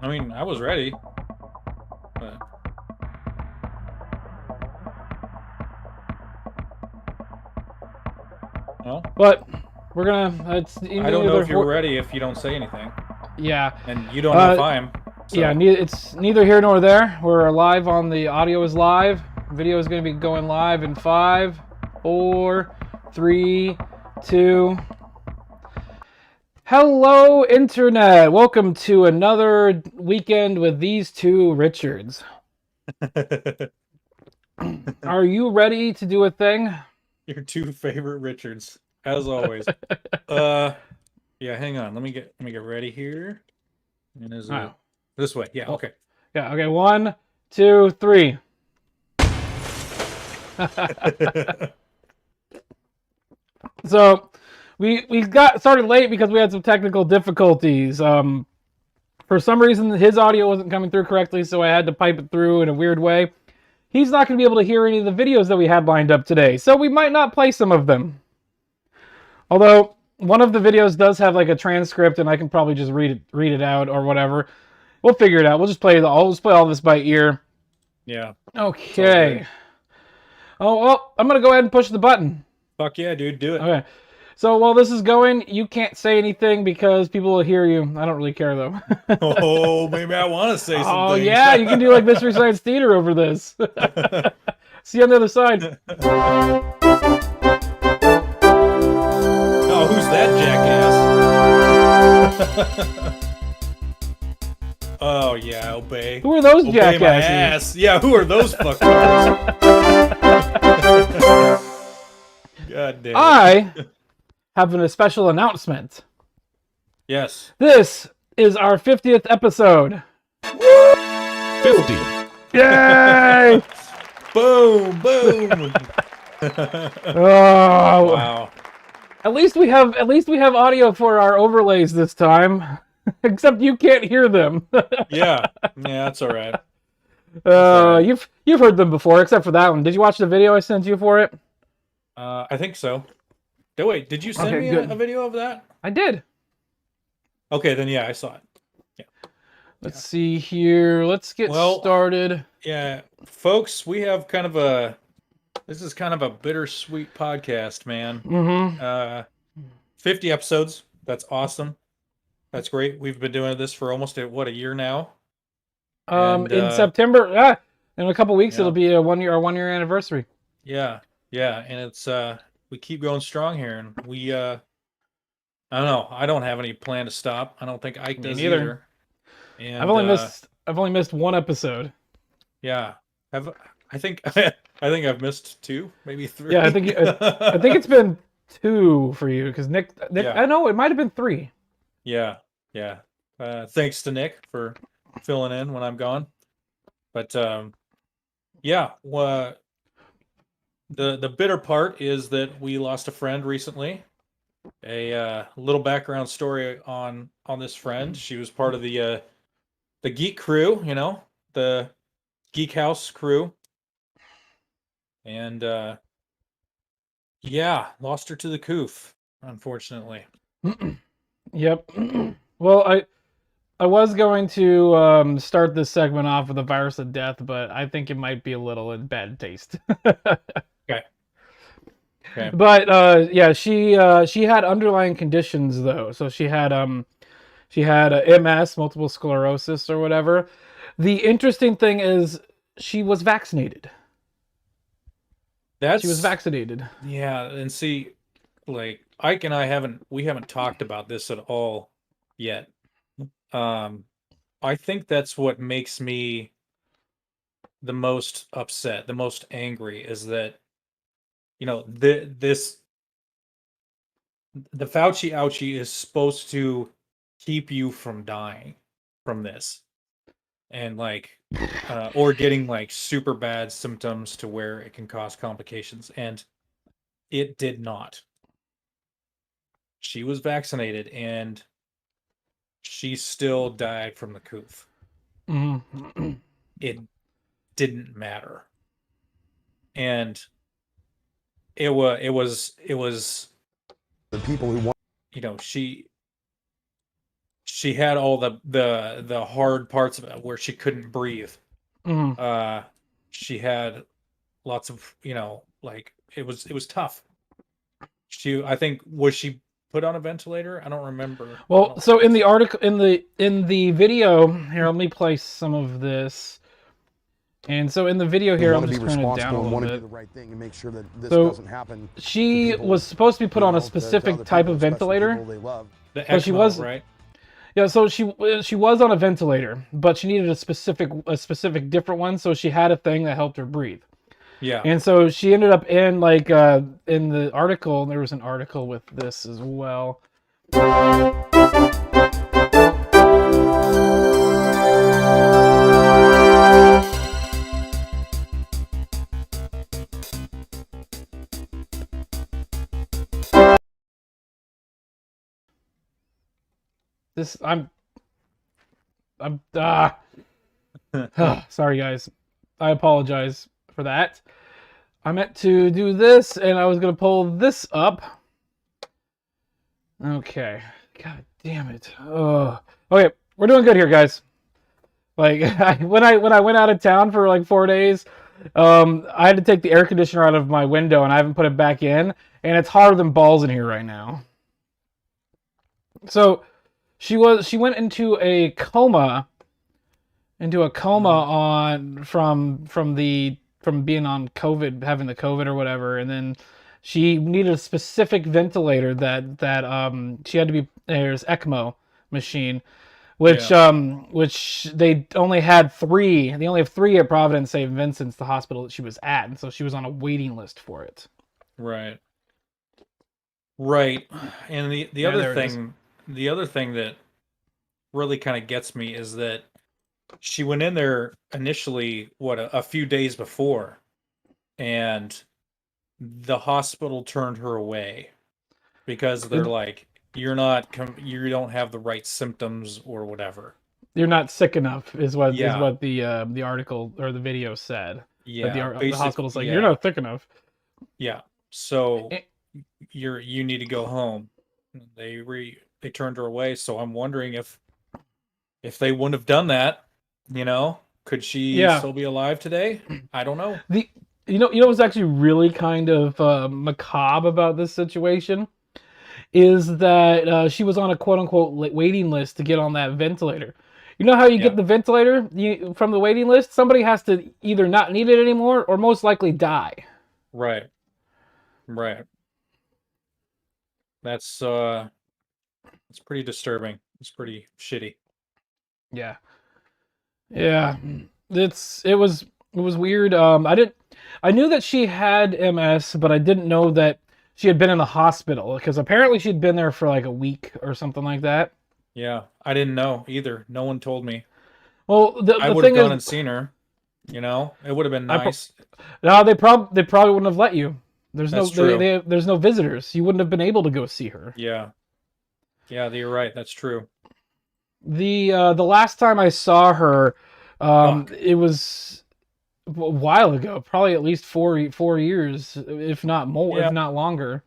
I mean, I was ready. But... Well, but we're gonna. It's I don't know if you're ready if you don't say anything. Yeah. And you don't know if I am. So. Yeah, it's neither here nor there. We're live on the audio is live. Video is going to be going live in 5, 4, 3, 2. Hello, Internet. Welcome to another weekend with these two Richards. Are you ready to do a thing? Your two favorite Richards, as always. Yeah, hang on. Let me get ready here. And is it this way? Yeah, okay. Yeah, okay. 1, 2, 3. So we got started late because we had some technical difficulties. For some reason his audio wasn't coming through correctly, so I had to pipe it through in a weird way. He's not going to be able to hear any of the videos that we had lined up today, so we might not play some of them. Although one of the videos does have like a transcript, and I can probably just read it out or whatever. We'll figure it out. We'll just play all this by ear. Yeah. Okay. Oh well, I'm gonna go ahead and push the button. Fuck yeah, dude, do it. Okay. So while this is going, you can't say anything because people will hear you. I don't really care though. Oh, maybe I want to say something. Oh yeah, you can do like Mystery Science Theater over this. See you on the other side. Oh, who's that jackass? Oh yeah, obey. Who are those jackasses? My ass. Yeah, who are those fuckers? God damn it. I have a special announcement. Yes. This is our 50th episode. 50. Yay! Boom, boom. Oh wow. At least we have audio for our overlays this time. Except you can't hear them. Yeah, that's all right. You've heard them before, except for that one. Did you watch the video I sent you for it? I think so. Wait, did you send me a video of that? I did. Okay, then yeah, I saw it. Yeah. Let's see here. Let's get started. Yeah, folks, we have this is kind of a bittersweet podcast, man. Mm-hmm. 50 episodes. That's awesome. That's great. We've been doing this for almost a year now. In September, in a couple weeks, it'll be our 1 year anniversary. Yeah, and it's we keep going strong here, and we I don't know. I don't have any plan to stop. I don't think Ike does either. And I've only missed one episode. Yeah, I think I've missed 2, maybe 3. Yeah, I think it's been 2 for you because Nick. I know it might have been 3. Yeah. Thanks to Nick for filling in when I'm gone. But yeah, the bitter part is that we lost a friend recently. A little background story on this friend. She was part of the geek crew, the Geek House crew, and yeah, lost her to the coof, unfortunately. Yep. Well, I was going to start this segment off with a virus of death, but I think it might be a little in bad taste. Okay. But yeah, she had underlying conditions though. So she had MS, multiple sclerosis or whatever. The interesting thing is she was vaccinated. She was vaccinated. Yeah, and see, like Ike and I haven't talked about this at all yet. I think that's what makes me the most upset, the most angry, is that the Fauci ouchie is supposed to keep you from dying from this, and or getting super bad symptoms to where it can cause complications, and it did not. She was vaccinated and she still died from the coof. Mm-hmm. It didn't matter. And it was the people who want, she she had all the hard parts of it where she couldn't breathe. Mm. She had lots of, like it was tough. I think, was she put on a ventilator? I don't remember. I Well, don't so in think the so. article, in the video here, let me play some of this. And so in the video here, I'm just turning it down a little bit. Do the right thing and make sure that this So doesn't happen. she was supposed to be put on a specific type of ventilator. The So she was, right? yeah. So she was on a ventilator, but she needed a specific different one. So she had a thing that helped her breathe. Yeah. And so she ended up in like in the article. There was an article with this as well. I'm sorry guys. I apologize for that. I meant to do this and I was gonna pull this up. Okay. God damn it. Oh. Okay, we're doing good here, guys. Like when I went out of town for like 4 days, I had to take the air conditioner out of my window and I haven't put it back in, and it's harder than balls in here right now. So she went into a coma on from being on COVID, having the COVID or whatever, and then she needed a specific ventilator that she had to be, there's ECMO machine, which they only had 3. They only have 3 at Providence St. Vincent's, the hospital that she was at, and so she was on a waiting list for it. Right. Right. And the other thing that really kind of gets me is that she went in there initially, a few days before, and the hospital turned her away because they're like, you don't have the right symptoms or whatever. You're not sick enough is what the article or the video said. Yeah, the hospital's like, you're not thick enough. Yeah. So you need to go home. They turned her away, so I'm wondering if they wouldn't have done that, could she still be alive today? I don't know. You know what's actually really kind of macabre about this situation is that she was on a quote-unquote waiting list to get on that ventilator. You know how you get the ventilator from the waiting list? Somebody has to either not need it anymore or most likely die. Right. That's pretty disturbing. It's pretty shitty. Yeah. It was weird. I knew that she had MS, but I didn't know that she had been in the hospital, because apparently she'd been there for like a week or something like that. Yeah, I didn't know either. No one told me. Well, I would have gone and seen her. It would have been nice. No, they probably wouldn't have let you. There's true. There's no visitors. You wouldn't have been able to go see her. Yeah, you're right. That's true. The last time I saw her, it was a while ago, probably at least 4 years, if not more, if not longer.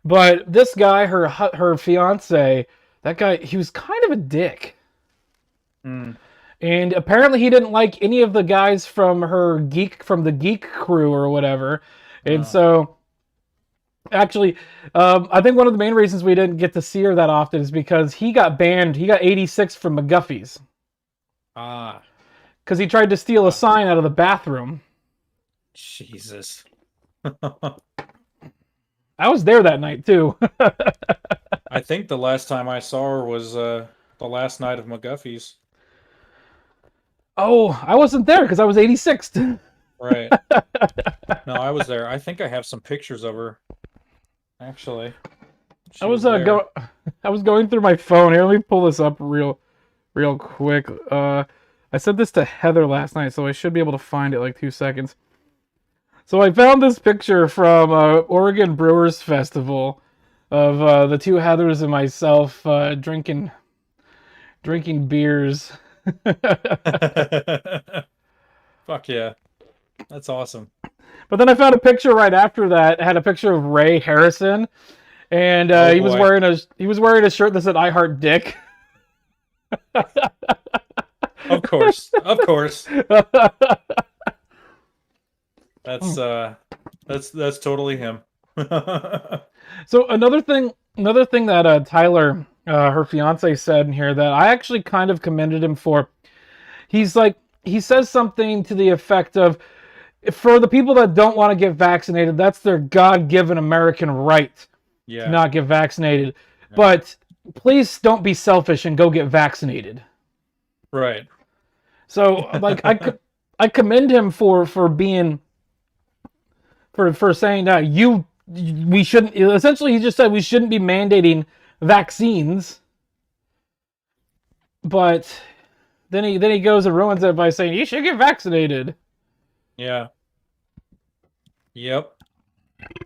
But this guy, her fiance, that guy, he was kind of a dick. And apparently he didn't like any of the guys from the geek crew or whatever. And so actually, I think one of the main reasons we didn't get to see her that often is because he got banned. He got 86 from McGuffey's. Because he tried to steal a sign out of the bathroom. Jesus. I was there that night, too. I think the last time I saw her was the last night of McGuffey's. Oh, I wasn't there because I was 86th. Right. No, I was there. I think I have some pictures of her. Actually, I was going through my phone. Here, let me pull this up real quick. I sent this to Heather last night, so I should be able to find it like 2 seconds. So I found this picture from Oregon Brewers Festival of the 2 Heathers and myself drinking beers. Fuck yeah. That's awesome. But then I found a picture right after that. It had a picture of Ray Harrison, and he was wearing a shirt that said "I Heart Dick." Of course. Of course. That's totally him. So another thing that Tyler, her fiance, said in here that I actually kind of commended him for. He's like, he says something to the effect of, for the people that don't want to get vaccinated, that's their God-given American right to not get vaccinated. Yeah. But please don't be selfish and go get vaccinated. Right. So like I commend him for being for saying that we shouldn't, essentially he just said we shouldn't be mandating vaccines. But then he goes and ruins it by saying you should get vaccinated. Yeah. Yep.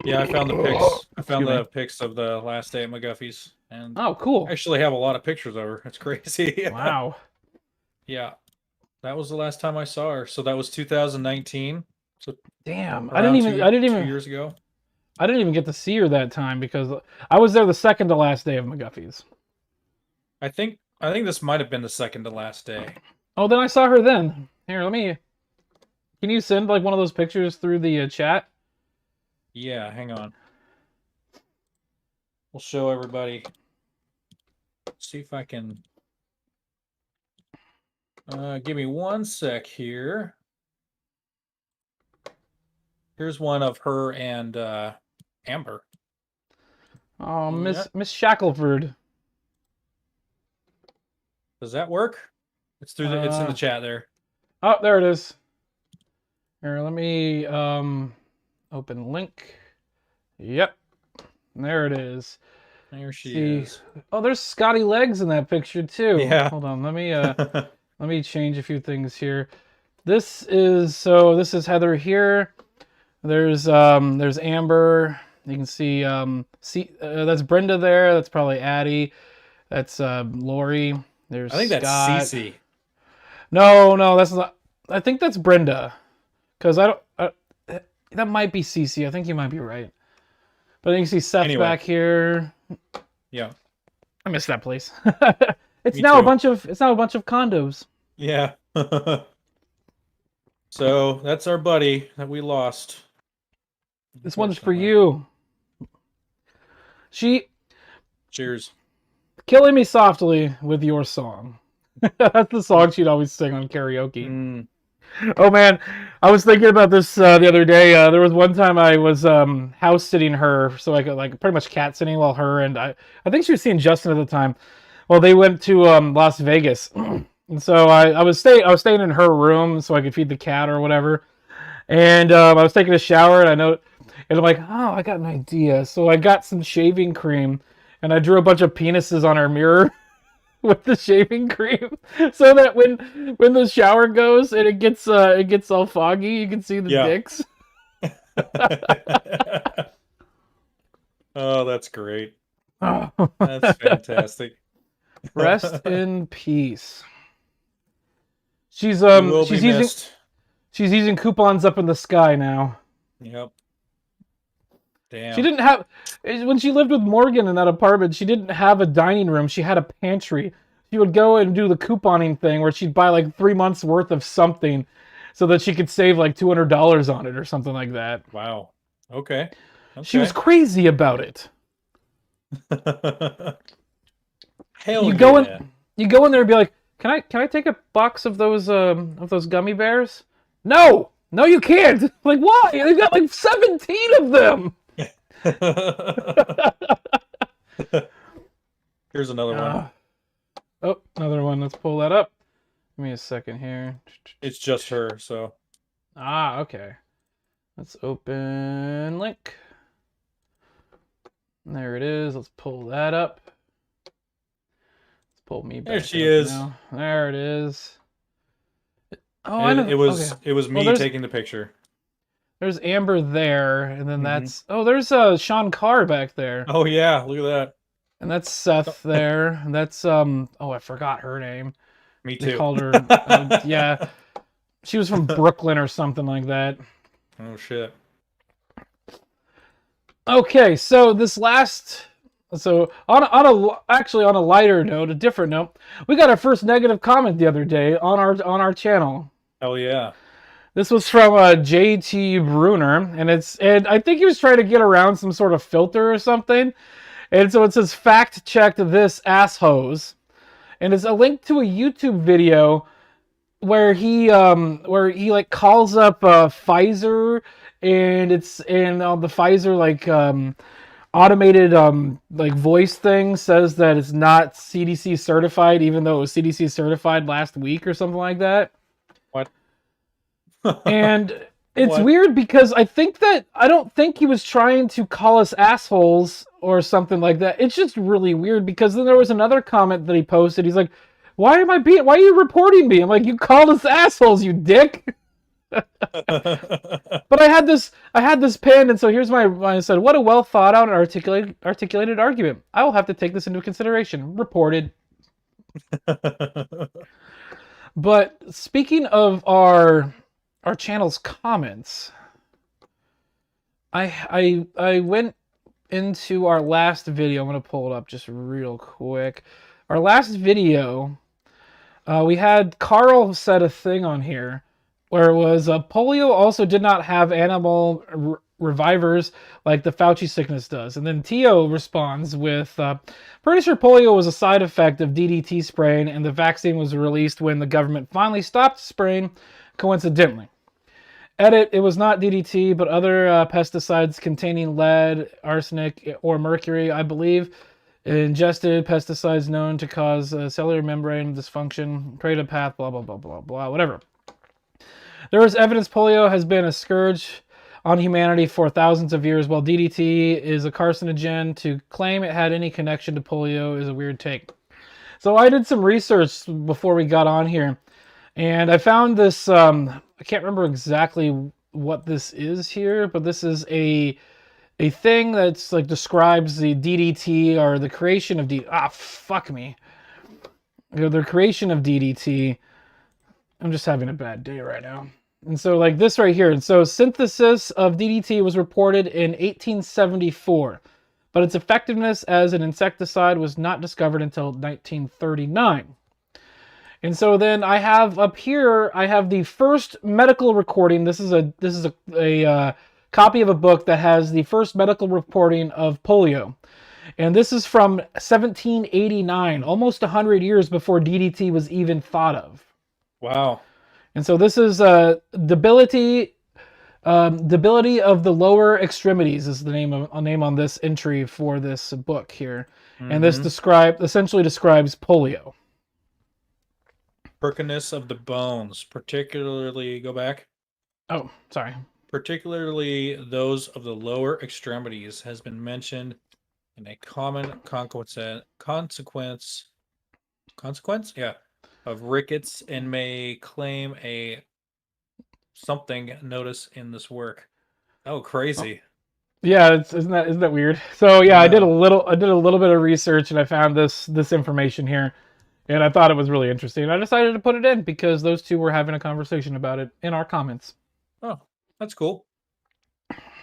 Yeah, I found the pics. I found the pics of the last day at McGuffey's, and oh, cool. I actually have a lot of pictures of her. It's crazy. Wow. Yeah, that was the last time I saw her. So that was 2019. So damn, I didn't even 2 years ago. I didn't even get to see her that time because I was there the second to last day of McGuffey's. I think this might have been the second to last day. Oh, then I saw her then. Here, can you send like one of those pictures through the chat? Yeah, hang on. We'll show everybody. See if I can. Give me 1 sec here. Here's one of her and Amber. Oh, Miss Shackelford. Does that work? It's through the. It's in the chat there. Oh, there it is. Here, let me open link. Yep, there it is. There she is. Oh, there's Scotty Legs in that picture too. Yeah. Hold on, let me change a few things here. This is Heather here. There's Amber. You can see that's Brenda there. That's probably Addie. That's Lori. There's I think Scott. that's Cece. No, that's not. I think that's Brenda. Because I don't. That might be Cece. I think you might be right. But you can see Seth back here. Yeah. I missed that place. It's Me now too. a bunch of condos. Yeah. So that's our buddy that we lost. This one's for you. Cheers. Killing Me Softly with Your Song. That's the song she'd always sing on karaoke. Mm. Oh man, I was thinking about this the other day. There was one time I was house sitting her, so I could like pretty much cat sitting while her and I think she was seeing Justin at the time. Well, they went to Las Vegas, and so I was staying in her room so I could feed the cat or whatever. And I was taking a shower, and and I'm like, oh, I got an idea. So I got some shaving cream, and I drew a bunch of penises on her mirror with the shaving cream, so that when the shower goes and it gets all foggy, you can see the dicks. Oh, that's great. Oh. That's fantastic. Rest in peace. She's using coupons up in the sky now. Yep. Damn. She didn't have, when she lived with Morgan in that apartment, she didn't have a dining room. She had a pantry. She would go and do the couponing thing where she'd buy like 3 months worth of something so that she could save like $200 on it or something like that. Wow. Okay. She was crazy about it. Hell you go in there and be like, can I take a box of those gummy bears? No, you can't. Like, why? They've got like 17 of them. Here's another one. Oh, another one. Let's pull that up. Give me a second here. It's just her, so. Okay. Let's open link. There it is. Let's pull that up. Let's pull me back. There she is. Now. There it is. Oh, I know. It was me taking the picture. There's Amber there, and then that's there's Sean Carr back there. Oh yeah, look at that. And that's Seth there. And that's I forgot her name. Me too. They called her yeah. She was from Brooklyn or something like that. Oh shit. Okay, so this last So actually on a lighter note, a different note, we got our first negative comment the other day on our channel. Oh yeah. This was from JT Bruner, and I think he was trying to get around some sort of filter or something. And so it says fact checked this asshose, and it's a link to a YouTube video where he like calls up Pfizer, and the Pfizer automated like voice thing says that it's not CDC certified, even though it was CDC certified last week or something like that. What? And it's What? weird because I don't think he was trying to call us assholes or something like that. It's just really weird because then there was another comment that he posted. He's like, why are you reporting me? I'm like, you called us assholes, you dick. But I had this pinned, and so here's I said, what a well thought out and articulated argument. I will have to take this into consideration. Reported. But speaking of our channel's comments, I went into our last video. I'm gonna pull it up just real quick. Our last video, we had Carl said a thing on here where it was polio also did not have animal revivers like the Fauci sickness does. And then Tio responds with, pretty sure polio was a side effect of DDT spraying, and the vaccine was released when the government finally stopped spraying, coincidentally. Edit, it was not DDT, but other pesticides containing lead, arsenic, or mercury, I believe. Ingested pesticides known to cause cellular membrane dysfunction, create a path, blah, blah, blah, blah, blah, whatever. There is evidence polio has been a scourge on humanity for thousands of years, while DDT is a carcinogen. To claim it had any connection to polio is a weird take. So I did some research before we got on here, and I found this, I can't remember exactly what this is here, but this is a thing that's like describes the DDT or the creation of the creation of DDT. I'm just having a bad day right now. And so like this right here. And so synthesis of DDT was reported in 1874, but its effectiveness as an insecticide was not discovered until 1939. And so then I have up here, I have the first medical recording. This is a copy of a book that has the first medical reporting of polio. And this is from 1789, almost 100 years before DDT was even thought of. Wow. And so this is debility of the lower extremities is the name on this entry for this book here. Mm-hmm. And this essentially describes polio. Perkiness of the bones, particularly, go back. Oh, sorry. Particularly those of the lower extremities has been mentioned in a common consequence, yeah, of rickets, and may claim a something notice in this work. Oh, crazy. Yeah, isn't that weird? So yeah, I did a little bit of research and I found this information here. And I thought it was really interesting. I decided to put it in because those two were having a conversation about it in our comments. Oh, that's cool.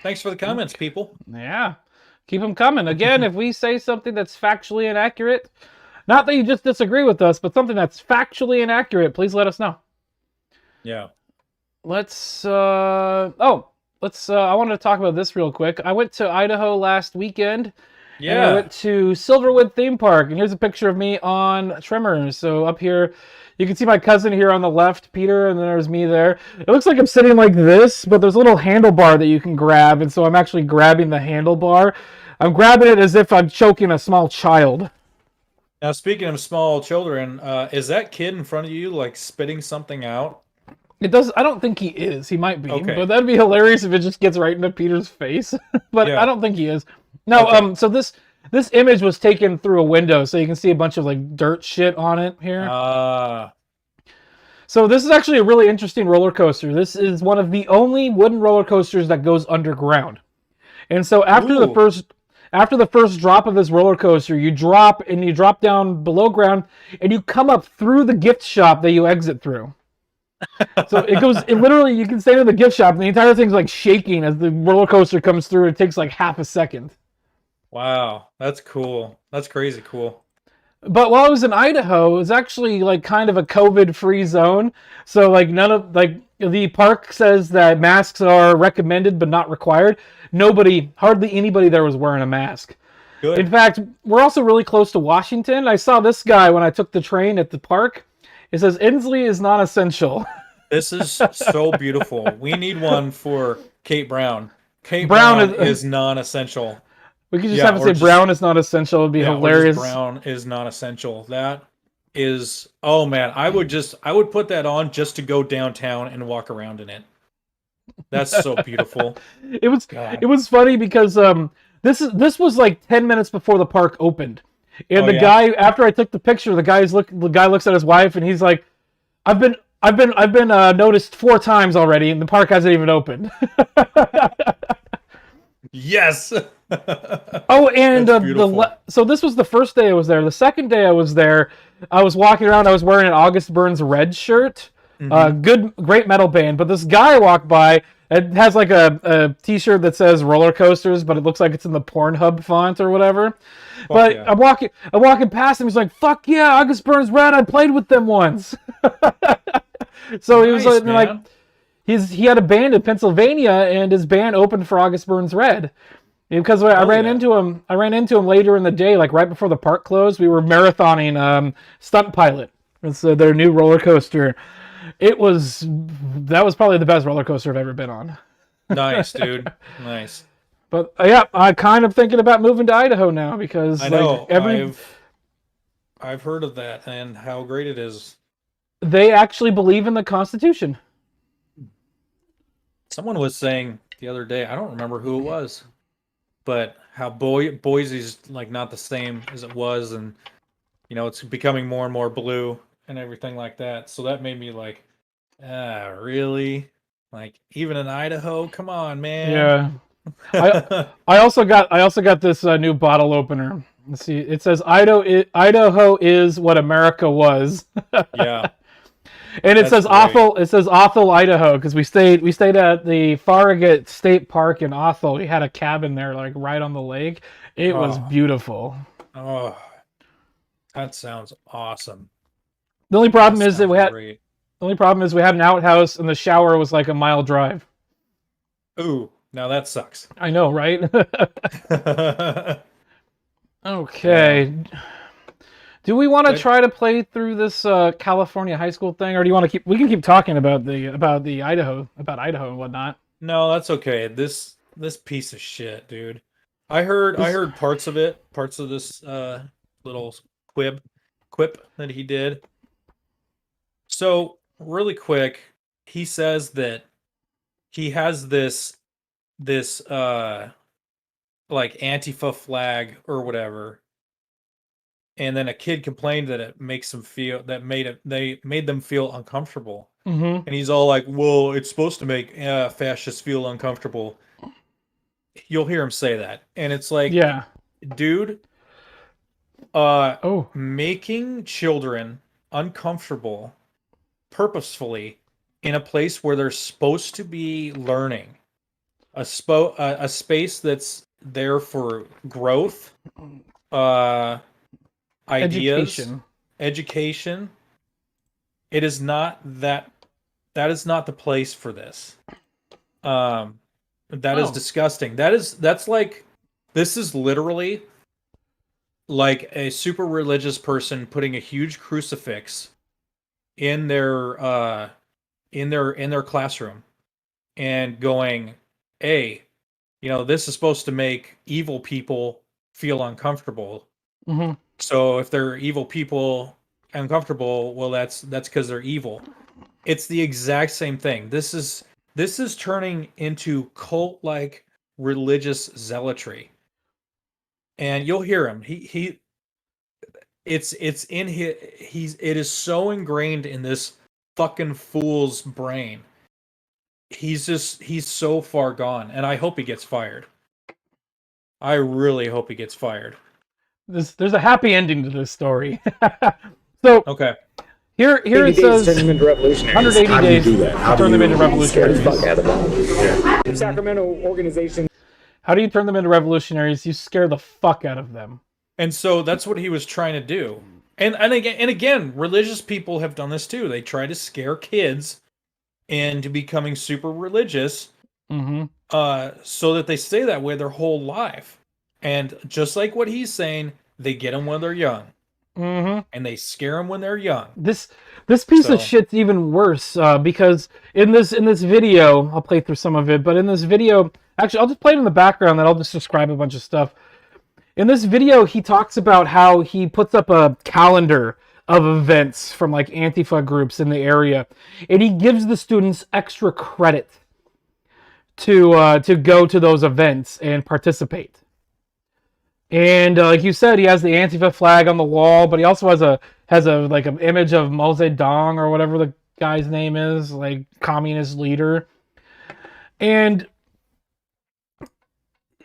Thanks for the comments, people. Yeah, keep them coming. Again, if we say something that's factually inaccurate, not that you just disagree with us, but something that's factually inaccurate, please let us know. Yeah. I wanted to talk about this real quick. I went to Idaho last weekend. Yeah. And I went to Silverwood Theme Park, and here's a picture of me on Tremors. So up here, you can see my cousin here on the left, Peter, and then there's me there. It looks like I'm sitting like this, but there's a little handlebar that you can grab, and so I'm actually grabbing the handlebar. I'm grabbing it as if I'm choking a small child. Now, speaking of small children, is that kid in front of you, like, spitting something out? It does. I don't think he is. He might be, okay. But that'd be hilarious if it just gets right into Peter's face. But yeah. I don't think he is. No. Okay. So this image was taken through a window, so you can see a bunch of like dirt shit on it here. So this is actually a really interesting roller coaster. This is one of the only wooden roller coasters that goes underground. And so after the first drop of this roller coaster, you drop down below ground, and you come up through the gift shop that you exit through. So it literally, you can stand in the gift shop and the entire thing's like shaking as the roller coaster comes through. It takes like half a second. Wow, that's cool. That's crazy cool. But while I was in Idaho, it was actually like kind of a COVID-free zone. So like none of like the park says that masks are recommended but not required. Hardly anybody there was wearing a mask. In Good. fact, we're also really close to Washington. I saw this guy when I took the train at the park. It says Inslee is non-essential. This is so beautiful. We need one for Kate Brown. Kate Brown Brown is non-essential. We could just Yeah, have it or say just- brown is not essential. It'd be Yeah, or hilarious. just brown is non-essential. That is, oh man, I would put that on just to go downtown and walk around in it. That's so beautiful. It was God. it was funny because this was like 10 minutes before the park opened. And Oh, the yeah? guy, after I took the picture, the guy looks at his wife and he's like, I've been noticed 4 times already and the park hasn't even opened. Yes. Oh, and That's beautiful. so this was the first day I was there. The second day I was there, I was walking around. I was wearing an August Burns Red shirt. Great metal band. But this guy walked by. It has like a T-shirt that says roller coasters, but it looks like it's in the Pornhub font or whatever. But yeah. I'm walking past him. He's like, "Fuck yeah, August Burns Red! I played with them once." So he was Nice, like, man. he had a band in Pennsylvania, and his band opened for August Burns Red. Because I ran yeah. into him later in the day, like right before the park closed. We were marathoning Stunt Pilot. It's their new roller coaster. That was probably the best roller coaster I've ever been on. Nice, dude. Nice. But yeah, I'm kind of thinking about moving to Idaho now because I know. like I've heard of that and how great it is. they actually believe in the Constitution. Someone was saying the other day, I don't remember who it was, but how Boise's like not the same as it was, and it's becoming more and more blue and everything like that. So that made me like, really? Like even in Idaho? Come on, man. Yeah. I also got this new bottle opener. Let's see. It says Idaho is what America was. Yeah. And it That's says great. Othel, Idaho, because we stayed at the Farragut State Park in Othel. We had a cabin there, like right on the lake. It was Oh. beautiful. Oh, that sounds awesome. The only problem is that sounds great. we had an outhouse and the shower was like a mile drive. Ooh, now that sucks. I know, right? Okay. Do we want to try to play through this California high school thing, or do you want to keep? We can keep talking about the Idaho and whatnot. No, that's okay. This piece of shit, dude. I heard parts of this little quip that he did. So, really quick, he says that he has this like Antifa flag or whatever. And then a kid complained that it makes them feel they made them feel uncomfortable. Mm-hmm. And he's all like, "Well, it's supposed to make fascists feel uncomfortable." You'll hear him say that, and it's like, Yeah. dude, Oh. making children uncomfortable purposefully in a place where they're supposed to be learning, a space that's there for growth, ideas, education. It is not that is not the place for this. That is disgusting. That's like, this is literally like a super religious person putting a huge crucifix in their classroom and going, "Hey, this is supposed to make evil people feel uncomfortable. Mm-hmm. So if they're evil people uncomfortable, well, that's because they're evil." It's the exact same thing. This is turning into cult-like religious zealotry, and you'll hear him. It's in his. It is so ingrained in this fucking fool's brain. He's so far gone, and I hope he gets fired. I really hope he gets fired. There's a happy ending to this story. So Okay. here it says 180 days to turn them into revolutionaries. Sacramento organization. How do you turn them into revolutionaries? You scare the fuck out of them. And so that's what he was trying to do. And again, religious people have done this too. They try to scare kids into becoming super religious, so that they stay that way their whole life. And just like what he's saying, they get them when they're young, and they scare them when they're young. This piece of shit's even worse because in this video, I'll play through some of it, but in this video, actually, I'll just play it in the background, and I'll just describe a bunch of stuff. In this video, he talks about how he puts up a calendar of events from like Antifa groups in the area, and he gives the students extra credit to go to those events and participate. And like you said, he has the Antifa flag on the wall, but he also has a like an image of Mao Zedong or whatever the guy's name is, like communist leader. And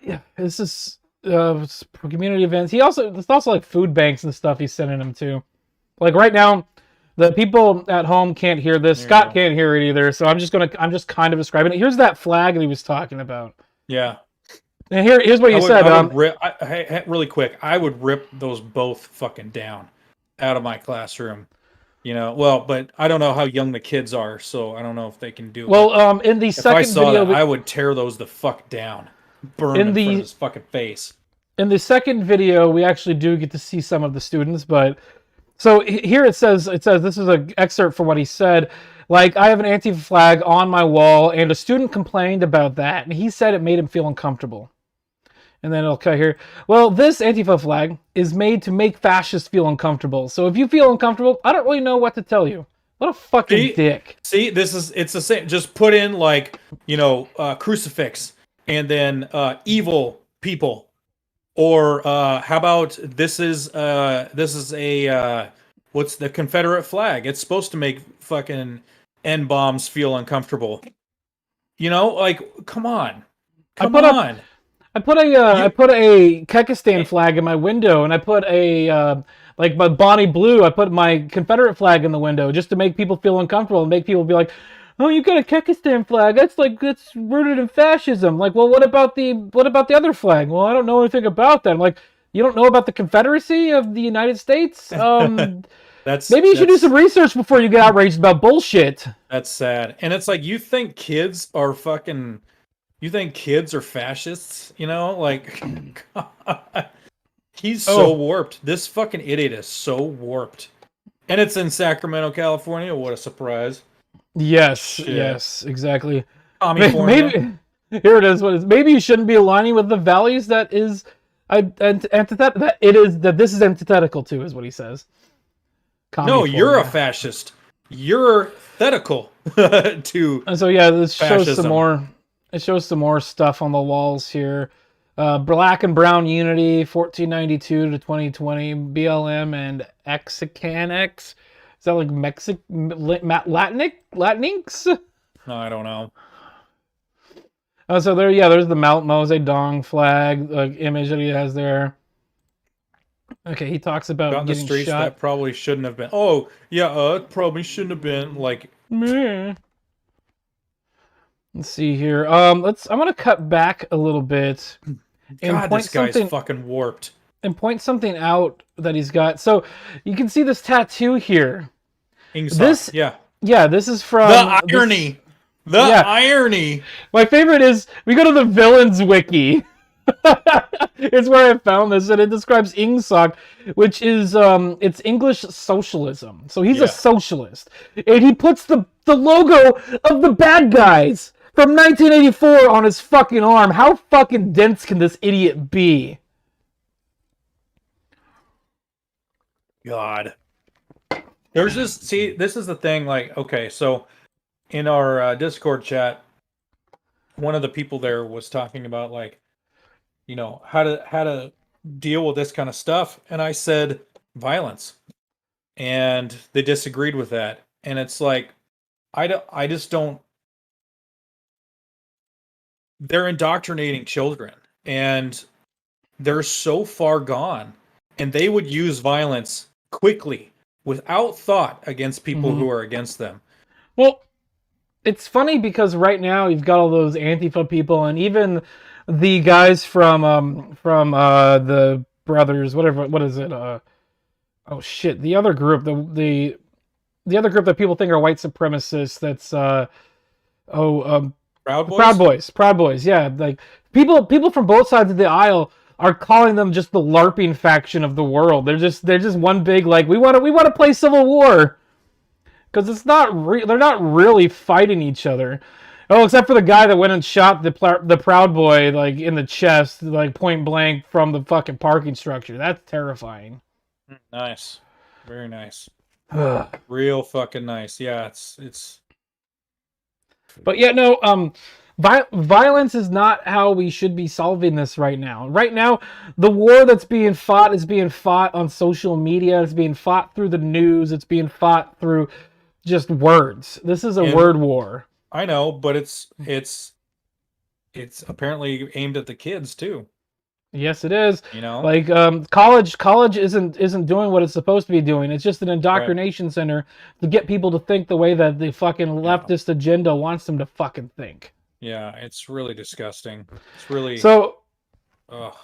yeah, this is community events. It's also like food banks and stuff he's sending them to. Like right now, the people at home can't hear this. Scott can't hear it either, so I'm just kind of describing it. Here's that flag that he was talking about. Yeah. And here's what you said. Really quick, I would rip those both fucking down out of my classroom. But I don't know how young the kids are, so I don't know if they can do it. Well, in the second if I saw video, that, I would tear those the fuck down, burn in front of his fucking face. In the second video, we actually do get to see some of the students, but so here it says this is an excerpt from what he said. Like, I have an Antifa flag on my wall, and a student complained about that, and he said it made him feel uncomfortable. And then it'll cut here. Well, this Antifa flag is made to make fascists feel uncomfortable. So if you feel uncomfortable, I don't really know what to tell you. What a fucking dick. See, it's the same. Just put in like, crucifix and then evil people. Or how about this is a what's the Confederate flag? It's supposed to make fucking N-bombs feel uncomfortable. Come on. I put a Kekistan flag in my window, and I put a like my Bonnie Blue. I put my Confederate flag in the window just to make people feel uncomfortable and make people be like, "Oh, you got a Kekistan flag? That's rooted in fascism." Like, well, what about the other flag? Well, I don't know anything about that. I'm like, you don't know about the Confederacy of the United States? Maybe you should do some research before you get outraged about bullshit. That's sad. And it's like, you think kids are fascists? He's so warped. This fucking idiot is so warped. And it's in Sacramento, California. What a surprise. Yes, Shit. Yes, exactly. Maybe here it is. Maybe you shouldn't be aligning with the values that is that this is antithetical to, is what he says. No, you're a fascist. You're thetical to. And so yeah, this fascism. shows some more. It shows some more stuff on the walls here. Black and Brown Unity, 1492 to 2020. BLM and Mexicanx. Is that like Latinx? No, I don't know. So there's the Mao Zedong flag image that he has there. Okay, he talks about Out in the streets shot. That probably shouldn't have been. Oh, yeah, it probably shouldn't have been like. Meh. Let's see here. I'm gonna cut back a little bit. God, this guy's fucking warped. And point something out that he's got. So you can see this tattoo here. This is from the irony. Irony. My favorite is we go to the villains wiki. It's where I found this, and it describes Ingsoc, which is it's English socialism. So he's a socialist, and he puts the logo of the bad guys from 1984 on his fucking arm. How fucking dense can this idiot be? God. There's this. See, this is the thing. Like, okay, so in our Discord chat, one of the people there was talking about like, how to deal with this kind of stuff, and I said violence, and they disagreed with that, and it's like, I just don't. They're indoctrinating children, and they're so far gone, and they would use violence quickly without thought against people who are against them. Well, it's funny because right now you've got all those Antifa people, and even the guys from the brothers, whatever, what is it? Oh shit, the other group, the other group that people think are white supremacists. That's Proud Boys. Proud Boys. Yeah, like people from both sides of the aisle are calling them just the LARPing faction of the world. They're just one big like we want to play Civil War, because it's not they're not really fighting each other. Oh, except for the guy that went and shot the Proud Boy like in the chest, like point blank from the fucking parking structure. That's terrifying. Nice, very nice. Ugh. Real fucking nice. Yeah, it's. But yeah, no. Violence is not how we should be solving this right now. Right now, the war that's being fought is being fought on social media. It's being fought through the news. It's being fought through just words. This is a word war. I know, but it's apparently aimed at the kids too. Yes, it is. You know, like college isn't doing what it's supposed to be doing. It's just an indoctrination center to get people to think the way that the fucking leftist agenda wants them to fucking think. Yeah, it's really disgusting. It's really so. Ugh.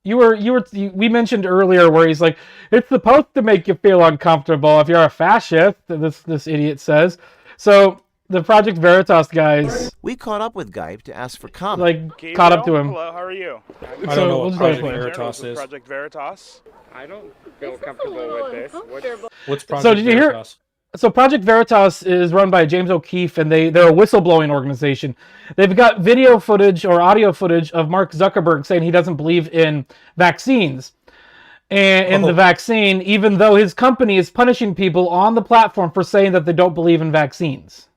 We mentioned earlier where he's like, it's supposed to make you feel uncomfortable if you're a fascist. This idiot says. So the Project Veritas guys. We caught up with Gype to ask for comment. Like Gabriel, caught up to him. Hello, how are you? I don't know what Project Veritas is. Project Veritas. I don't feel comfortable with this. What's Project So did you Veritas? hear? So Project Veritas is run by James O'Keefe, and they're a whistleblowing organization. They've got video footage or audio footage of Mark Zuckerberg saying he doesn't believe in vaccines. And in the vaccine, even though his company is punishing people on the platform for saying that they don't believe in vaccines.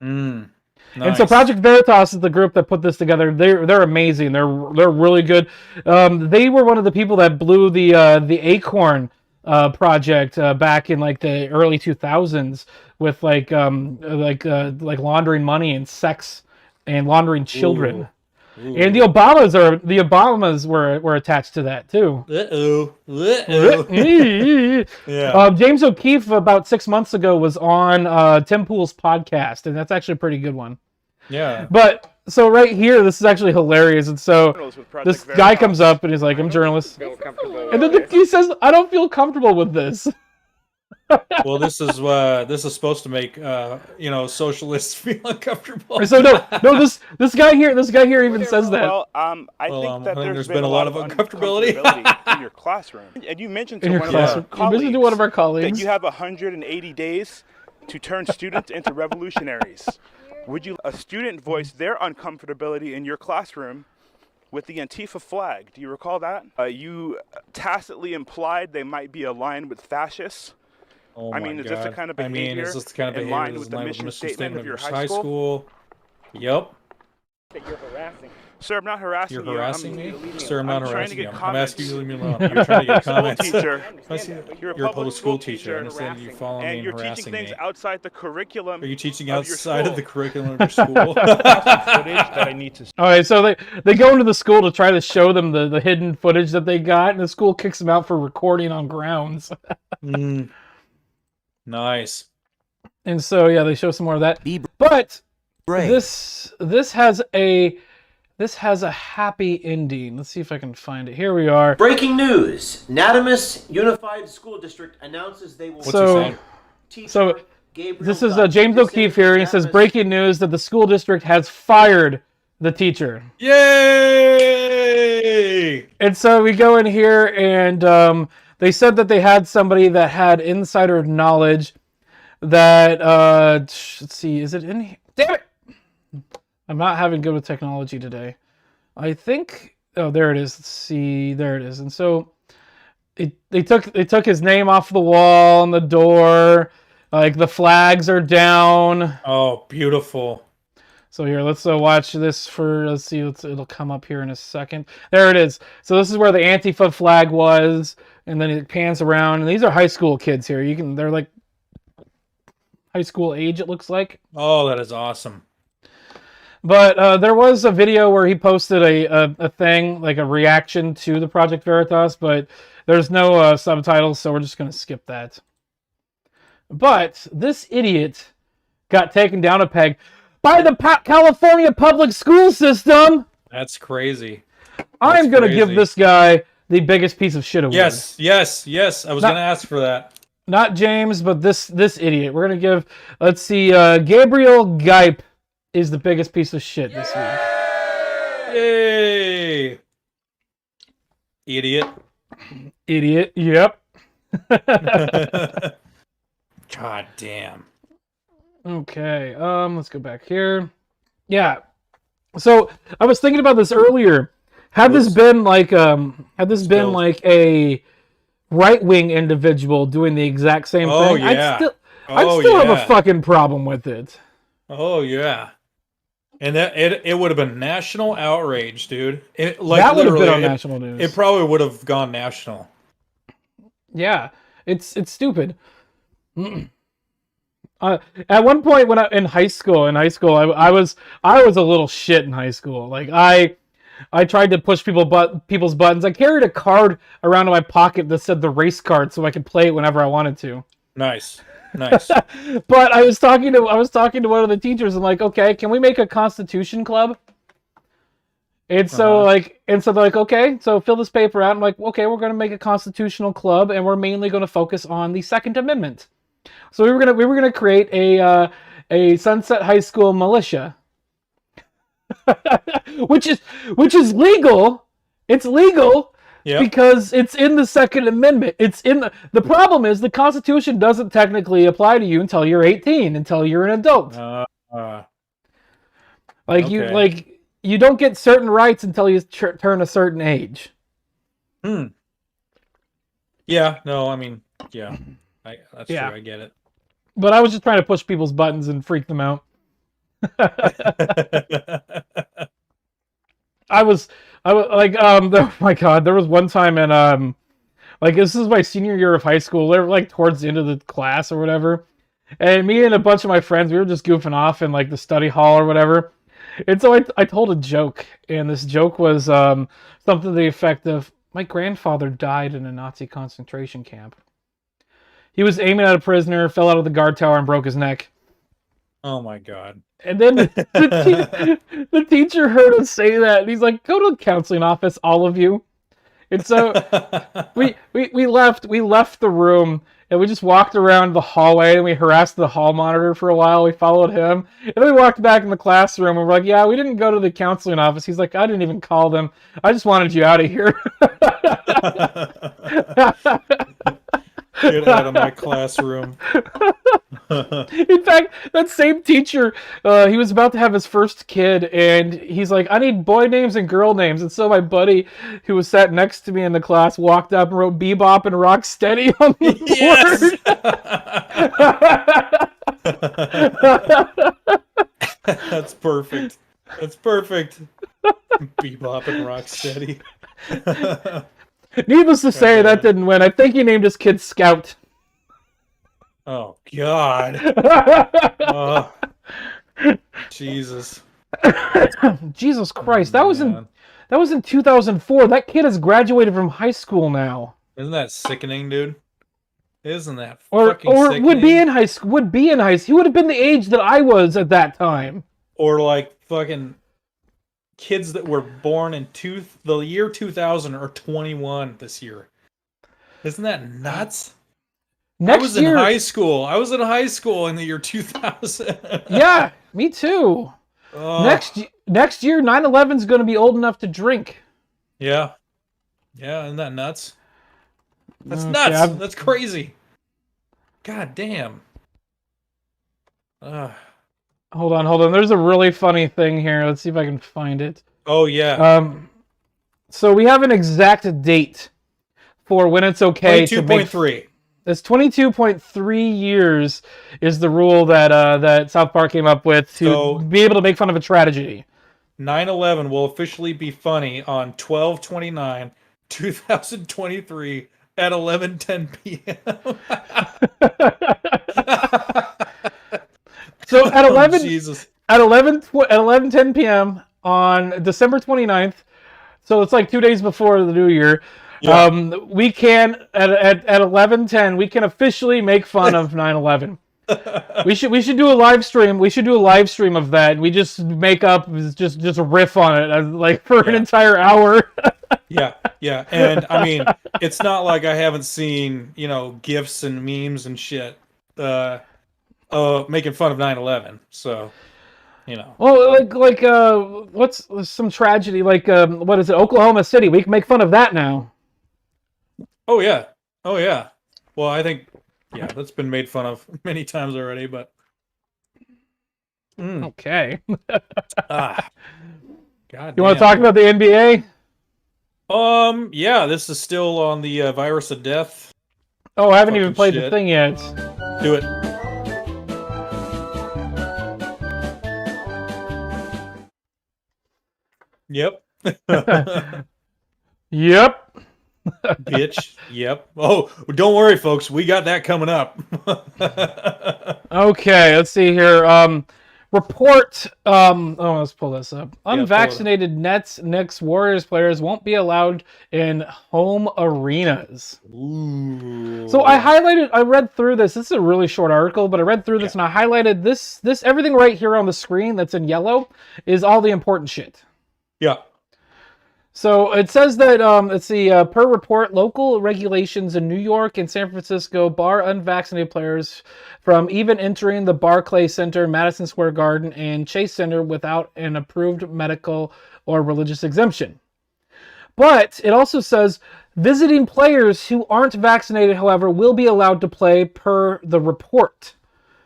Nice. And so Project Veritas is the group that put this together. They're amazing. They're really good. They were one of the people that blew the Acorn project back in like the early 2000s with like laundering money and sex and laundering children. Ooh. And the Obamas were attached to that too. Yeah. James O'Keefe about 6 months ago was on Tim Pool's podcast, and that's actually a pretty good one. Yeah. But so right here, this is actually hilarious. And so this guy comes up and he's like, "I'm a journalist," and then he says, "I don't feel comfortable with this." Well, this is supposed to make socialists feel uncomfortable. So no, this guy here even says that. Well, I think that there's been a lot of uncomfortability in your classroom. And you mentioned to one of our colleagues that you have 180 days to turn students into revolutionaries. Would you a student voice their uncomfortability in your classroom with the Antifa flag? Do you recall that? You tacitly implied they might be aligned with fascists. Oh I mean, is this the kind of behavior in line with the mission statement of your high school? Yep. That you're harassing. Sir, I'm not harassing you. You're harassing me? Sir, I'm not harassing you. I'm comments. asking you to leave me alone. You're trying to get comments. Teacher. You're a public school teacher. I understand you following me and you're harassing teaching things me. outside the curriculum. Are you teaching of your outside of school. the curriculum of your school? Footage that I need to. All right, so they go into the school to try to show them the hidden footage that they got, and the school kicks them out for recording on grounds. Nice. And so yeah, they show some more of that. But this has a happy ending. Let's see if I can find it. Here we are. Breaking news: Natimus Unified School District announces they will. What's he saying? So this is James O'Keefe here. He says breaking news that the school district has fired the teacher. Yay! And so we go in here, and they said that they had somebody that had insider knowledge that let's see, is it in here? Damn it! I'm not having good with technology today. I think there it is. Let's see, there it is. And so they took his name off the wall and the door. Like the flags are down. Oh, beautiful. So here, let's watch this for. Let's see. It'll come up here in a second. There it is. So this is where the Antifa flag was, and then it pans around. And these are high school kids here. They're like high school age. It looks like. Oh, that is awesome. But there was a video where he posted a thing, like a reaction to the Project Veritas, but there's no subtitles, so we're just going to skip that. But this idiot got taken down a peg by the California public school system. That's crazy. I'm going to give crazy. this guy the biggest piece of shit award. Yes. I was going to ask for that. Not James, but this idiot. We're going to give, let's see, Gabriel Gipe is the biggest piece of shit this week. Yay! Idiot. Idiot, yep. God damn. Okay, let's go back here. Yeah. So, I was thinking about this earlier. Had this been like a right-wing individual doing the exact same thing, yeah. I'd still have a fucking problem with it. Oh yeah. And that it would have been national outrage, dude. That would have been on national news. It probably would have gone national. Yeah, it's stupid. At one point when in high school, I was a little shit in high school. Like I tried to push people's buttons. I carried a card around in my pocket that said the race card, so I could play it whenever I wanted to. Nice. But I was talking to one of the teachers and like, okay, can we make a Constitution club? And so they're like, okay, so fill this paper out. I'm like, okay, we're gonna make a constitutional club, and we're mainly gonna focus on the Second Amendment. So we were gonna create a Sunset High School militia, which is legal. It's legal. Yep. Because it's in the Second Amendment. The problem is the Constitution doesn't technically apply to you until you're 18, until you're an adult. You don't get certain rights until you turn a certain age. Yeah, no, I mean, yeah. That's true, I get it. But I was just trying to push people's buttons and freak them out. Oh my god, there was one time in this is my senior year of high school. They were like towards the end of the class or whatever, and me and a bunch of my friends, we were just goofing off in like the study hall or whatever. And so I told a joke, and this joke was something to the effect of, my grandfather died in a Nazi concentration camp. He was aiming at a prisoner, fell out of the guard tower, and broke his neck. Oh my god. And then the teacher heard us say that, and he's like, go to the counseling office, all of you. And so we left the room, and we just walked around the hallway, and we harassed the hall monitor for a while. We followed him, and then we walked back in the classroom, and we're like, yeah, we didn't go to the counseling office. He's like, I didn't even call them. I just wanted you out of here. Get out of my classroom. In fact, that same teacher, he was about to have his first kid, and he's like, I need boy names and girl names. And so my buddy, who was sat next to me in the class, walked up and wrote Bebop and Rocksteady on the board. That's perfect. Bebop and Rocksteady. Needless to say, that didn't win. I think he named his kid Scout. Oh, God. Oh, Jesus. Jesus Christ. That was in 2004. That kid has graduated from high school now. Isn't that sickening, dude? Isn't that fucking sickening? Would be in high school. He would have been the age that I was at that time. Or like fucking kids that were born in the year 2000 are 21 this year. Isn't that nuts? I was in high school in the year 2000. Yeah, me too. Next year, 9/11 is going to be old enough to drink. Yeah. Yeah, isn't that nuts? That's nuts. That's crazy. God damn. Hold on. There's a really funny thing here. Let's see if I can find it. Oh, yeah. So we have an exact date for when it's okay to make... 22.3. It's 22.3 years is the rule that South Park came up with to be able to make fun of a tragedy. 9/11 will officially be funny on 12/29/2023 at 11:10 p.m. So at 11:10 p.m. on December 29th, so it's like 2 days before the new year. Yeah. We can at 11:10 we can officially make fun of 9/11. We should do a live stream. We should do a live stream of that. We just make up just a riff on it, like for an entire hour. Yeah, and I mean, it's not like I haven't seen, GIFs and memes and shit, making fun of 9/11. So, Well, what's some tragedy? Like, what is it? Oklahoma City. We can make fun of that now. Oh yeah. Well, I think, that's been made fun of many times already, but. Okay. God. You want to talk about the NBA? Yeah, this is still on the virus of death. Oh, I haven't even Fucking played the shit. thing yet. Do it. Yep. Yep. Bitch. Yep. Oh, don't worry, folks. We got that coming up. Okay, let's see here. Report. Let's pull this up. Unvaccinated Knicks Warriors players won't be allowed in home arenas. Ooh. So I read through this. This is a really short article, but I read through this and I highlighted this everything right here on the screen that's in yellow is all the important shit. Yeah. So it says that, let's see, per report, local regulations in New York and San Francisco bar unvaccinated players from even entering the Barclays Center, Madison Square Garden, and Chase Center without an approved medical or religious exemption. But it also says visiting players who aren't vaccinated, however, will be allowed to play per the report.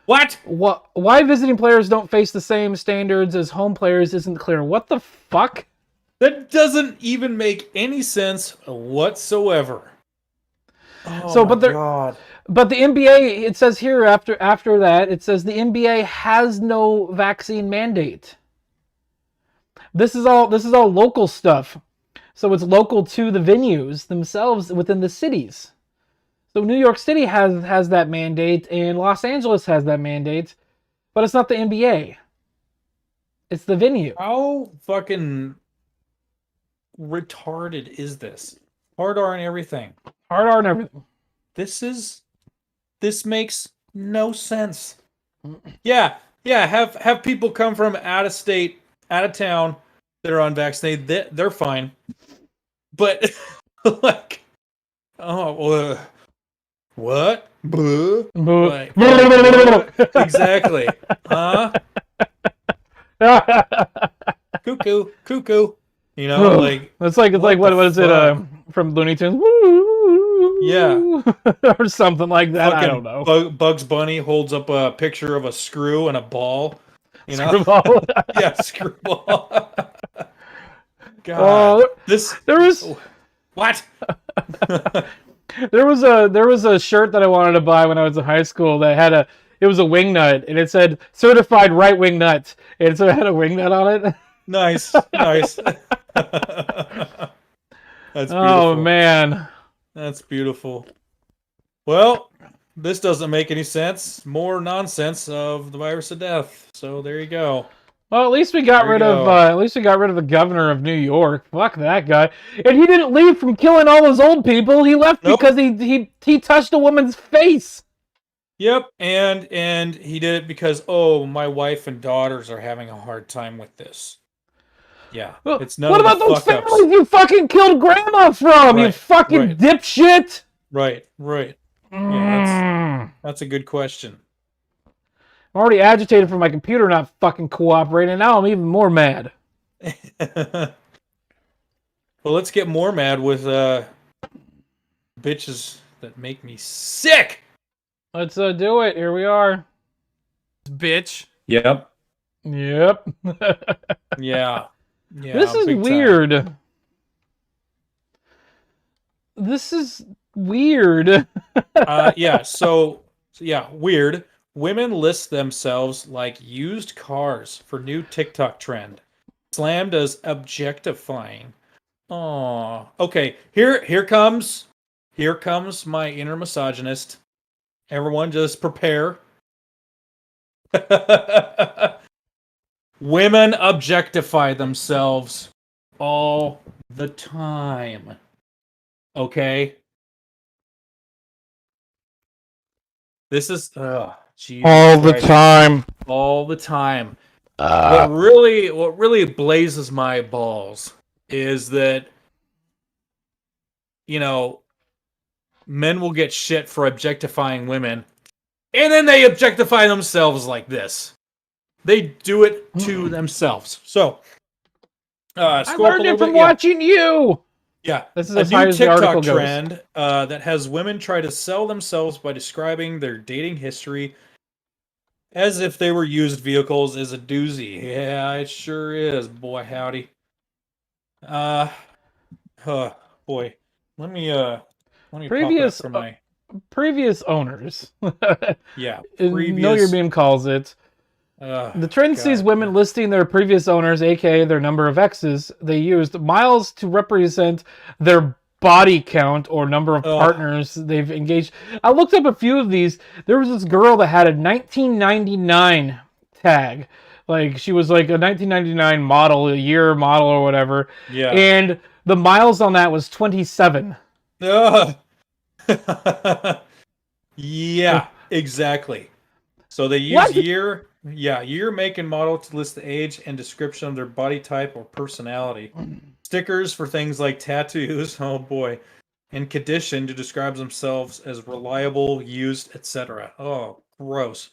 What? Why visiting players don't face the same standards as home players isn't clear. What the fuck? That doesn't even make any sense whatsoever. Oh, So, my but God. But the NBA, it says here after that, it says the NBA has no vaccine mandate. This is all local stuff. So it's local to the venues themselves within the cities. So New York City has that mandate and Los Angeles has that mandate, but it's not the NBA. It's the venue. How fucking retarded is this? Hard R and everything. Hard R and everything. This makes no sense. Yeah, have people come from out of state, out of town that are unvaccinated. They're fine. But like, what? Blah. Like, what? Exactly. Huh? Cuckoo. Like it's like what is it from Looney Tunes? Yeah. Or something like that. Fucking I don't know. Bugs Bunny holds up a picture of a screw and a ball. Screwball. Yeah, screwball. God, there was what? there was a shirt that I wanted to buy when I was in high school that had it was a wing nut and it said certified right wing nut and so it had a wing nut on it. Nice. That's beautiful. Oh man, that's beautiful. Well, this doesn't make any sense. More nonsense of the virus of death. So there you go. Well, at least we got rid of the governor of New York. Fuck that guy. And he didn't leave from killing all those old people. He left because he touched a woman's face. Yep, and he did it because my wife and daughters are having a hard time with this. Yeah, well, it's none what of about the those fuck-ups. families you fucking killed grandma from? Right, you fucking dipshit. Right. Yeah, that's a good question. I'm already agitated for my computer not fucking cooperating. Now I'm even more mad. Well, let's get more mad with bitches that make me sick. Let's do it. Here we are. Bitch. Yep. Yeah. This is weird. Time. This is weird. Weird. Women list themselves like used cars for new TikTok trend. Slammed as objectifying. Oh, okay. Here comes my inner misogynist. Everyone just prepare. Women objectify themselves all the time. Okay? This is Jesus All the Christ. time. All the time. What really blazes my balls is that, you know, men will get shit for objectifying women, and then they objectify themselves like this. They do it to themselves. So, I scroll up learned a little it from bit, yeah. watching you. Yeah, This is a as high new as the article TikTok goes. trend that has women try to sell themselves by describing their dating history as if they were used vehicles is a doozy. Yeah, it sure is, boy howdy. Boy, let me pop it up Previous for my previous owners. yeah Know previous. Your Meme calls it. The trend sees women listing their previous owners, aka their number of exes. They used miles to represent their body count or number of partners they've engaged. I looked up a few of these. There was this girl that had a 1999 tag. Like, she was like a 1999 model, a year model or whatever. Yeah. And the miles on that was 27. Yeah, exactly. So they use year, make, and model to list the age and description of their body type or personality. Stickers for things like tattoos, oh boy, and condition to describe themselves as reliable, used, etc. Oh, gross.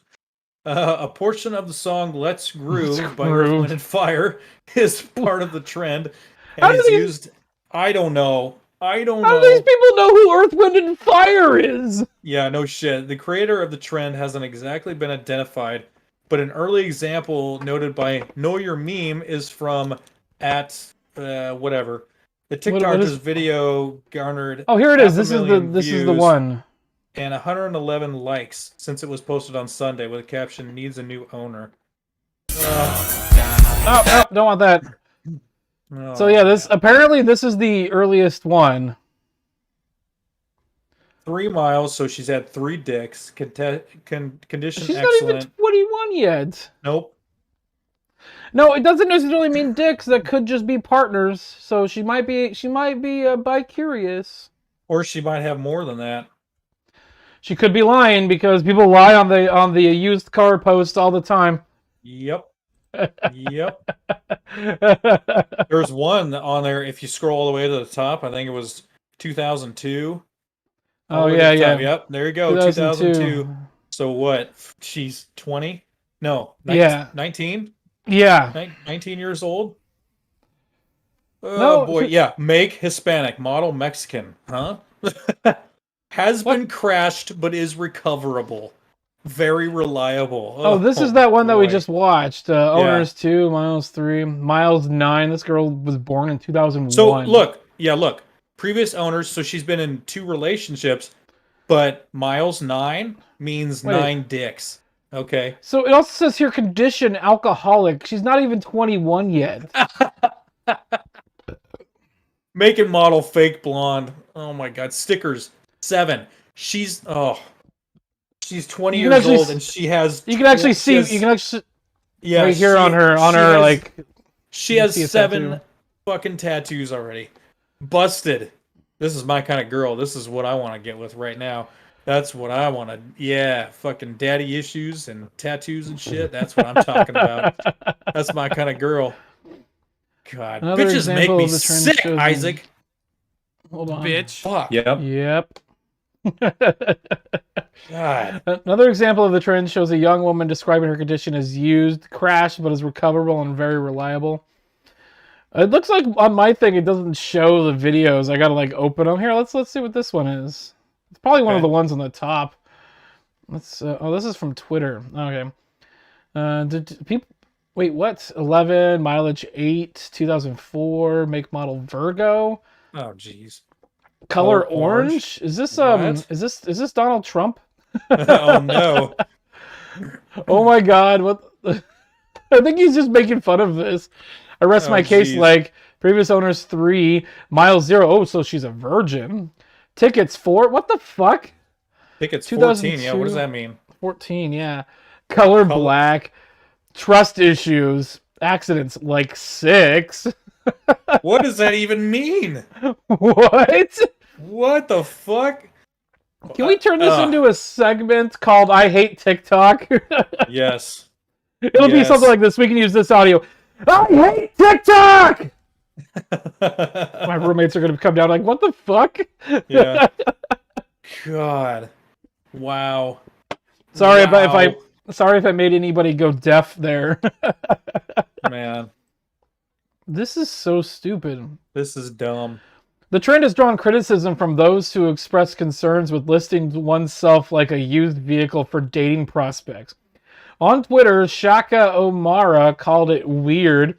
A portion of the song "Let's Groove" by Earth, Wind, and Fire is part of the trend, and is used. I don't know. How do these people know who Earth, Wind, and Fire is? Yeah, no shit. The creator of the trend hasn't exactly been identified, but an early example noted by Know Your Meme is from whatever. The TikToker's video garnered. Oh, here it is. This is the views one. And 111 likes since it was posted on Sunday with a caption "Needs a new owner." Oh, don't want that. So yeah, apparently this is the earliest one. 3 miles, so she's had 3 dicks. Condition She's excellent. not even 21 yet. Nope. No, it doesn't necessarily mean dicks. That could just be partners. So she might be bi-curious. Or she might have more than that. She could be lying because people lie on the used car posts all the time. Yep. Yep. There's one on there. If you scroll all the way to the top, I think it was 2002. Oh yeah. Yep. There you go. 2002. So what? She's 20? No. 19? Yeah. 19 years old. Oh no, boy. Yeah. Make Hispanic. Model Mexican. Huh? Has been crashed, but is recoverable. Very reliable. Oh, this is that one that we just watched. Owners 2, Miles 3, Miles 9. This girl was born in 2001. So look. Previous owners. So she's been in 2 relationships, but Miles 9 means 9 dicks. Okay. So it also says here condition alcoholic. She's not even 21 yet. Make and model fake blonde. Oh my god. Stickers 7. She's 20 years old and she has. You can actually see. You can actually. Yeah. Right here on her like. She has 7 fucking tattoos already. Busted. This is my kind of girl. This is what I want to get with right now. That's what I want to. Yeah, fucking daddy issues and tattoos and shit. That's what I'm talking about. That's my kind of girl. God, Another bitches make me sick, Isaac. Hold on, bitch. Fuck. Yep. God. Another example of the trend shows a young woman describing her condition as used, crashed, but is recoverable and very reliable. It looks like on my thing it doesn't show the videos. I gotta like open them here. Let's see what this one is. It's probably one of the ones on the top. Let's. This is from Twitter. Okay. Did people? Wait, what? 11 mileage 8 2004 make model Virgo. Oh jeez. Color orange? Is this Is this Donald Trump? Oh no. Oh my god, what I think he's just making fun of this. I rest my case like previous owners 3, miles 0. Oh, so she's a virgin. Tickets 4. What the fuck? Tickets 14. Yeah, what does that mean? 14, yeah. Color black. Trust issues. Accidents like 6. What does that even mean? What? What the fuck? Can we turn this into a segment called "I Hate TikTok"? Yes. It'll be something like this. We can use this audio. I hate TikTok. My roommates are gonna come down like, "What the fuck?" Yeah. God. Wow. Sorry if I made anybody go deaf there. Man, This is so stupid. this is dumb. The trend has drawn criticism from those who express concerns with listing oneself like a used vehicle for dating prospects. On Twitter, Shaka O'Mara called it weird.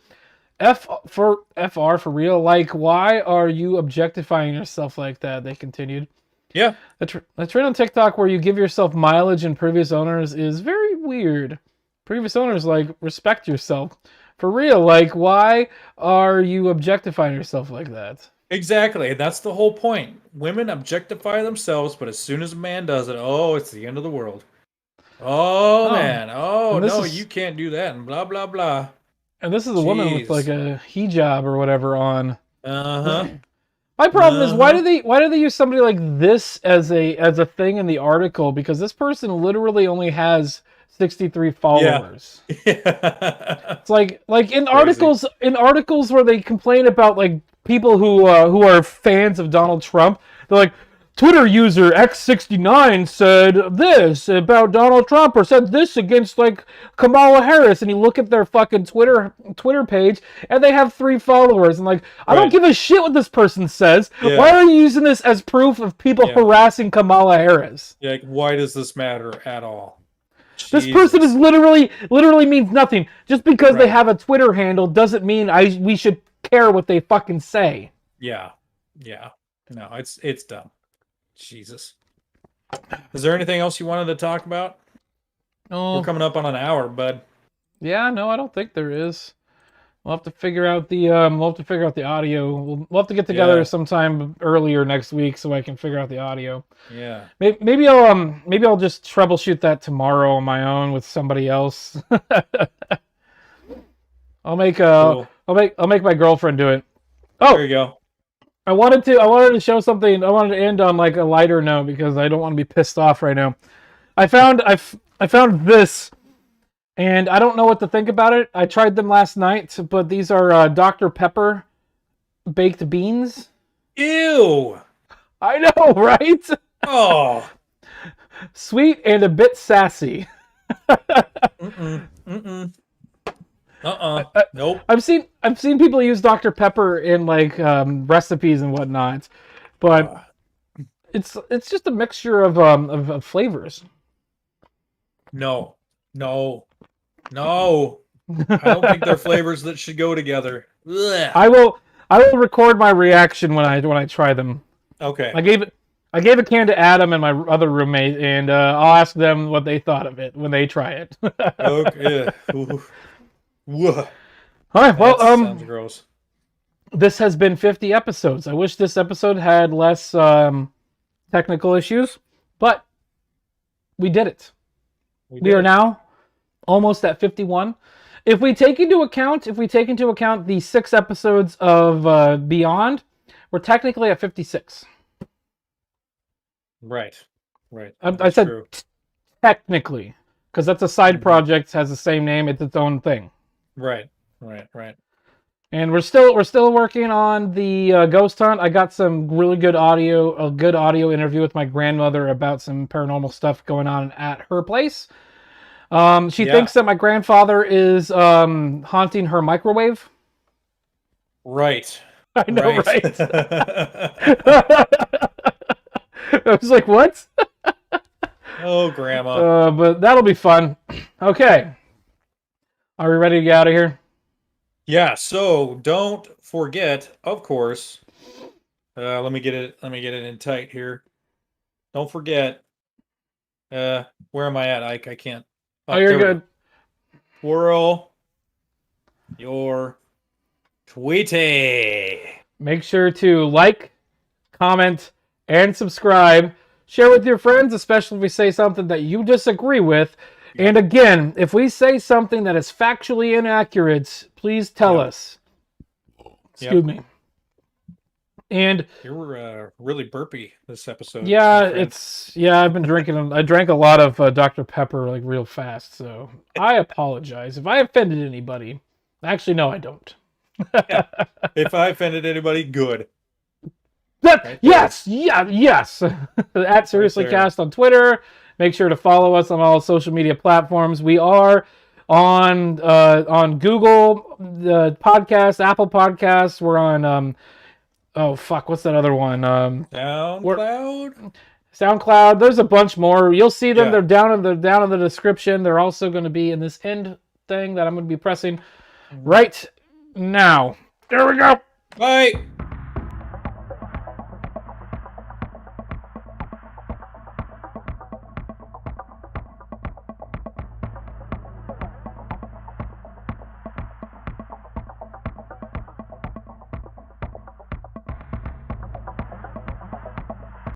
FR for real. Like, why are you objectifying yourself like that? They continued. Yeah. The trend on TikTok where you give yourself mileage and previous owners is very weird. Previous owners, like, respect yourself. For real, like, why are you objectifying yourself like that? Exactly. That's the whole point. Women objectify themselves, but as soon as a man does it, oh, it's the end of the world. Oh, man. Oh, no, you can't do that, and blah, blah, blah. And this is a woman with, like, a hijab or whatever on. Uh-huh. My problem is, why do they use somebody like this as a thing in the article? Because this person literally only has 63 followers. Yeah. It's like in articles where they complain about like people who are fans of Donald Trump, they're like, Twitter user X69 said this about Donald Trump or said this against like Kamala Harris, and you look at their fucking Twitter page and they have 3 followers, and like, I don't give a shit what this person says. Yeah. Why are you using this as proof of people harassing Kamala Harris? Yeah, like, why does this matter at all? This person is literally means nothing. Just because they have a Twitter handle doesn't mean we should care what they fucking say. Yeah. Yeah. No, it's dumb. Jesus. Is there anything else you wanted to talk about? Oh, We're coming up on an hour, bud. yeah, no, I don't think there is. We'll have to figure out the audio. We'll have to get together sometime earlier next week so I can figure out the audio. Yeah. Maybe I'll just troubleshoot that tomorrow on my own with somebody else. I'll make my girlfriend do it. Oh, There you go. I wanted to show something. I wanted to end on like a lighter note because I don't want to be pissed off right now. I found this, and I don't know what to think about it. I tried them last night, but these are Dr. Pepper baked beans. Ew. I know, right? Oh. Sweet and a bit sassy. Nope. I've seen people use Dr. Pepper in like recipes and whatnot, but it's just a mixture of flavors. No. I don't think they're flavors that should go together. Ugh. I will record my reaction when I try them. Okay. I gave a can to Adam and my other roommate, and I'll ask them what they thought of it when they try it. Okay. All right. Well, sounds gross. This has been 50 episodes. I wish this episode had less technical issues, but we did it. We are now almost at 51. If we take into account the 6 episodes of Beyond, we're technically at 56. Right. I said technically, because that's a side project, has the same name, it's its own thing. Right. And we're still working on the ghost hunt. I got some really good audio, a good audio interview with my grandmother about some paranormal stuff going on at her place. She thinks that my grandfather is haunting her microwave. Right. I know, right? I was like, what? Oh, Grandma. But that'll be fun. Okay. Are we ready to get out of here? Yeah, so don't forget, of course. Let me get it in tight here. Don't forget. Where am I at, Ike? I can't. Oh, you're good. Twirl your tweety. Make sure to like, comment, and subscribe. Share with your friends, especially if we say something that you disagree with. And again, if we say something that is factually inaccurate, please tell us. Excuse me. And You're really burpy this episode. yeah, my friend. I've been drinking. I drank a lot of Dr. Pepper like real fast, so I apologize if I offended anybody. Actually, no, I don't. If I offended anybody, good. Yes. At Seriously Cast on Twitter. Make sure to follow us on all social media platforms. We are on Google the podcast, Apple Podcasts. We're on what's that other one? SoundCloud. There's a bunch more. You'll see them. Yeah. They're down in the description. They're also going to be in this end thing that I'm going to be pressing right now. There we go. Bye.